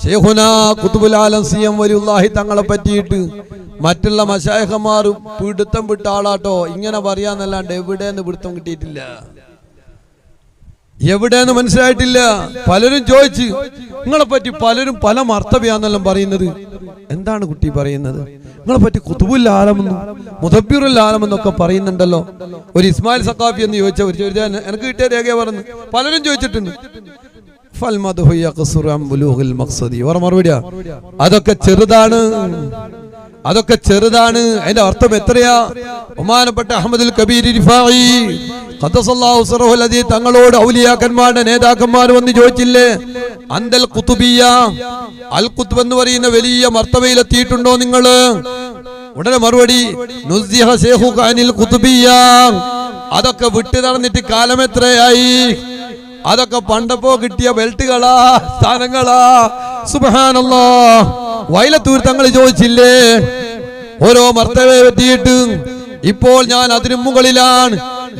ശൈഖുനാ ഖുതുബുൽ ആലം സിയം വലിയുല്ലാഹി തങ്ങളെ പറ്റിയിട്ട് മറ്റുള്ള മശായിഖന്മാർ പിടുത്തം വിട്ട ആളാട്ടോ. ഇങ്ങനെ പറയാന്നല്ലാണ്ട് എവിടെന്ന് പിടുത്തം കിട്ടിയിട്ടില്ല, എവിടെന്ന് മനസ്സിലായിട്ടില്ല. പലരും ചോദിച്ച് നിങ്ങളെ പറ്റി പലരും പല മർത്തബയാന്നെല്ലാം പറയുന്നത്. എന്താണ് കുട്ടി പറയുന്നത്? നിങ്ങളെ പറ്റി ഖുതുബുൽ ആലമെന്നും മുദബ്ബിറുൽ ആലമെന്നൊക്കെ പറയുന്നുണ്ടല്ലോ. ഒരു ഇസ്മായിൽ സഖാഫി എന്ന് ചോദിച്ച ഒരു ചോദ്യം എനിക്ക് കിട്ടിയ രേഖ പറഞ്ഞു. പലരും ചോദിച്ചിട്ടുണ്ട്. മറുപടിയാ അതൊക്കെ ചെറുതാണ്, അതൊക്കെ ചെറുതാണ്. അതിന്റെ അർത്ഥം എത്രയാ? ബഹുമാനപ്പെട്ട അഹ്മദുൽ കബീർ റിഫാഈ ഖദ്ദസല്ലാഹു സിറഹുൽ അദീദ് തങ്ങളോട് ഔലിയാക്കന്മാരുടെ നേതാക്കന്മാർ വന്ന് ചോദിച്ചില്ലേ, അന്തൽ ഖുതുബിയ്യ, അൽ ഖുത്ബ് എന്ന് പറയുന്ന വലിയ മർത്തബയിലെത്തിയിട്ടുണ്ടോ നിങ്ങള്? ഉടനെ മറുപടി, നുസിഹ ശൈഖുക അനിൽ ഖുതുബിയ്യ, അതൊക്കെ വിട്ടു നടന്നിട്ട് കാലം എത്രയായി? അതൊക്കെ പണ്ടപ്പോ കിട്ടിയ ബെൽറ്റുകളാ, സ്ഥാനങ്ങളാ. സുബ്ഹാനല്ലാഹ്. വൈലത്തൂർ തങ്ങൾ ചോദിച്ചില്ലേ, ഓരോ മർത്തബയെ പറ്റിയിട്ട്? ഇപ്പോൾ ഞാൻ അതിനു മുകളിലാണ്.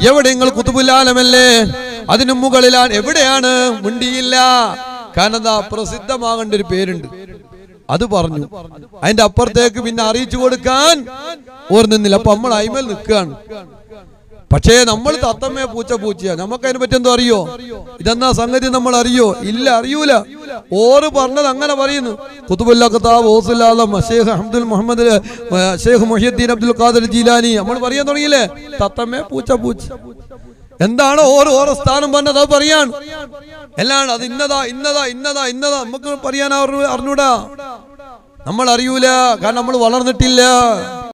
എവിടെ? നിങ്ങൾ ഖുതുബുൽ ആലമല്ലേ? അതിനു മുകളിലാണ്. എവിടെയാണ്? മിണ്ടിയില്ല. കാരണം എന്താ? പ്രസിദ്ധമാകേണ്ട ഒരു പേരുണ്ട്, അത് പറഞ്ഞു. അതിന്റെ അപ്പുറത്തേക്ക് പിന്നെ അറിയിച്ചു കൊടുക്കാൻ ഓർന്നില്ല. അപ്പൊ നമ്മൾ അയിമേൽ നിൽക്കുകയാണ്. പക്ഷേ നമ്മൾ തത്തമ്മേ പൂച്ചയാ. നമുക്ക് അതിനെ പറ്റി എന്തോ അറിയോ? ഇതെന്നാ സംഗതി നമ്മൾ അറിയോ? ഇല്ല, അറിയൂല. ഓറ് പറഞ്ഞത് അങ്ങനെ പറയുന്നു. ഖുതുബുൽ അഖ്താബ് ഗൗസുൽ ആലം ശൈഖ് അബ്ദുൽ മുഹമ്മദ് ശൈഖ് മുഹ്യിദ്ദീൻ അബ്ദുൽ ഖാദിർ ജീലാനി നമ്മൾ പറയാൻ തുടങ്ങിയില്ലേ? തത്തമ്മേ പൂച്ച. എന്താണ് ഓരോ സ്ഥാനം പറഞ്ഞത്? അത് പറയാൻ എല്ലാം. അത് ഇന്നതാ നമുക്ക് പറയാൻ അറിഞ്ഞൂടാ. നമ്മൾ അറിയൂല, കാരണം നമ്മൾ വളർന്നിട്ടില്ല.